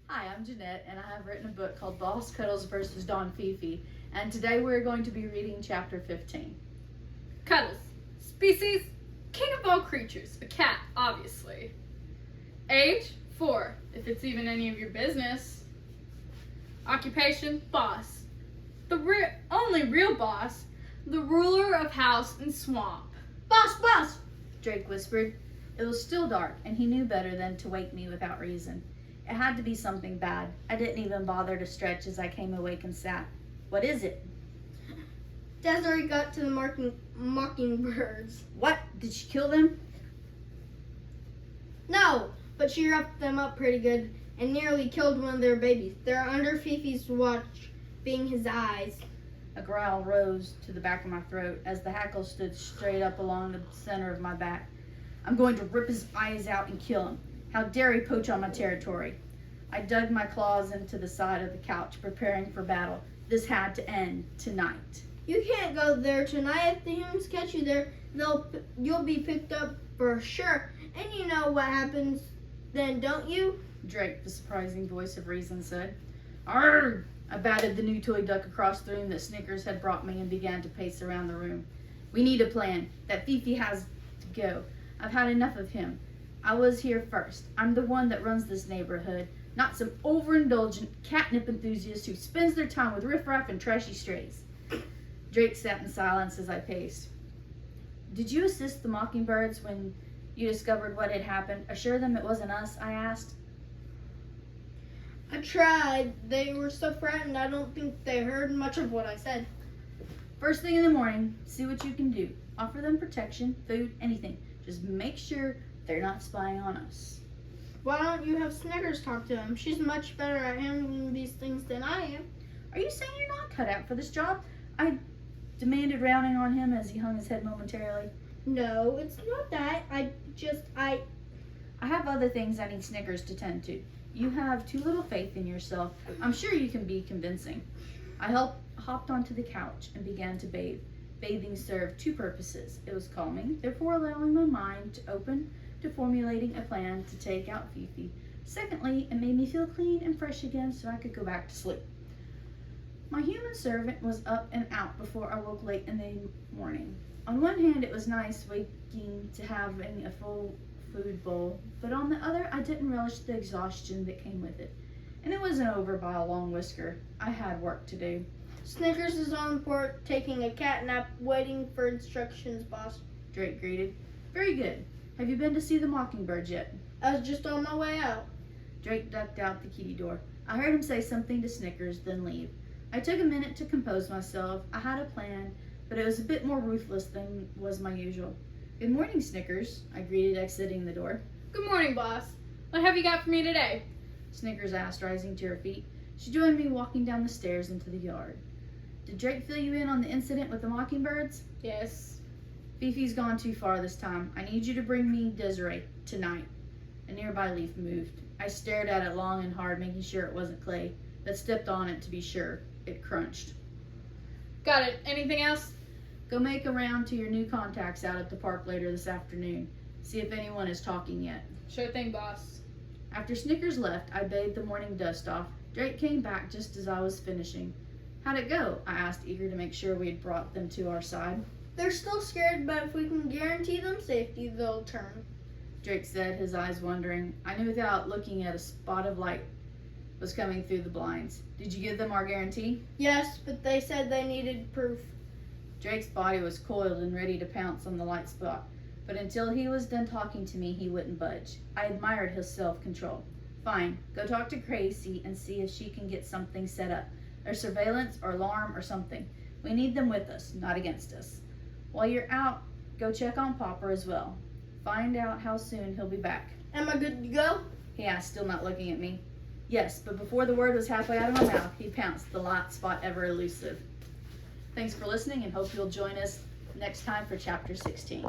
Hi, I'm Jennette, and I have written a book called Boss Cuddles versus Don Fifi, and today we're going to be reading chapter 15. Cuddles. Species, king of all creatures, a cat, obviously. Age, 4, if it's even any of your business. Occupation, boss. The only real boss, the ruler of house and swamp. Boss, boss, Drake whispered. It was still dark, and he knew better than to wake me without reason. It had to be something bad. I didn't even bother to stretch as I came awake and sat. What is it? Desiree got to the mockingbirds. What? Did she kill them? No, but she roughed them up pretty good and nearly killed one of their babies. They're under Fifi's watch, being his eyes. A growl rose to the back of my throat as the hackle stood straight up along the center of my back. I'm going to rip his eyes out and kill him. How dare he poach on my territory? I dug my claws into the side of the couch, preparing for battle. This had to end tonight. You can't go there tonight. If the humans catch you there, you'll be picked up for sure. And you know what happens then, don't you? Drake, the surprising voice of reason, said. Arrgh! I batted the new toy duck across the room that Snickers had brought me and began to pace around the room. We need a plan. That Fifi has to go. I've had enough of him. I was here first. I'm the one that runs this neighborhood, not some overindulgent catnip enthusiast who spends their time with riffraff and trashy strays. Drake sat in silence as I paced. Did you assist the mockingbirds when you discovered what had happened? Assure them it wasn't us, I asked. I tried. They were so frightened I don't think they heard much of what I said. First thing in the morning, see what you can do. Offer them protection, food, anything. Just make sure they're not spying on us. Why don't you have Snickers talk to him? She's much better at handling these things than I am. Are you saying you're not cut out for this job? I demanded, rounding on him as he hung his head momentarily. No, it's not that. I have other things I need Snickers to tend to. You have too little faith in yourself. I'm sure you can be convincing. I hopped onto the couch and began to bathe. Bathing served two purposes. It was calming, therefore allowing my mind to open to formulating a plan to take out Fifi. Secondly, it made me feel clean and fresh again so I could go back to sleep. My human servant was up and out before I woke late in the morning. On one hand, it was nice waking to having a full food bowl, but on the other, I didn't relish the exhaustion that came with it. And it wasn't over by a long whisker. I had work to do. Snickers is on the porch taking a cat nap, waiting for instructions, boss. Drake greeted. Very good. Have you been to see the mockingbirds yet? I was just on my way out. Drake ducked out the kitty door. I heard him say something to Snickers, then leave. I took a minute to compose myself. I had a plan, but it was a bit more ruthless than was my usual. Good morning, Snickers, I greeted, exiting the door. Good morning, boss. What have you got for me today? Snickers asked, rising to her feet. She joined me walking down the stairs into the yard. Did Drake fill you in on the incident with the mockingbirds? Yes. Fifi's gone too far this time. I need you to bring me Desiree tonight. A nearby leaf moved. I stared at it long and hard, making sure it wasn't clay, but stepped on it to be sure. It crunched. Got it. Anything else? Go make a round to your new contacts out at the park later this afternoon. See if anyone is talking yet. Sure thing, boss. After Snickers left, I bathed the morning dust off. Drake came back just as I was finishing. How'd it go? I asked, eager to make sure we had brought them to our side. They're still scared, but if we can guarantee them safety, they'll turn. Drake said, his eyes wandering. I knew without looking at a spot of light was coming through the blinds. Did you give them our guarantee? Yes, but they said they needed proof. Drake's body was coiled and ready to pounce on the light spot, but until he was done talking to me, he wouldn't budge. I admired his self-control. Fine, go talk to Crazy and see if she can get something set up. Or surveillance or alarm or something. We need them with us, not against us. While you're out, go check on Popper as well. Find out how soon he'll be back. Am I good to go? He asked, still not looking at me. Yes, but before the word was halfway out of my mouth, he pounced, the light spot ever elusive. Thanks for listening and hope you'll join us next time for Chapter 16.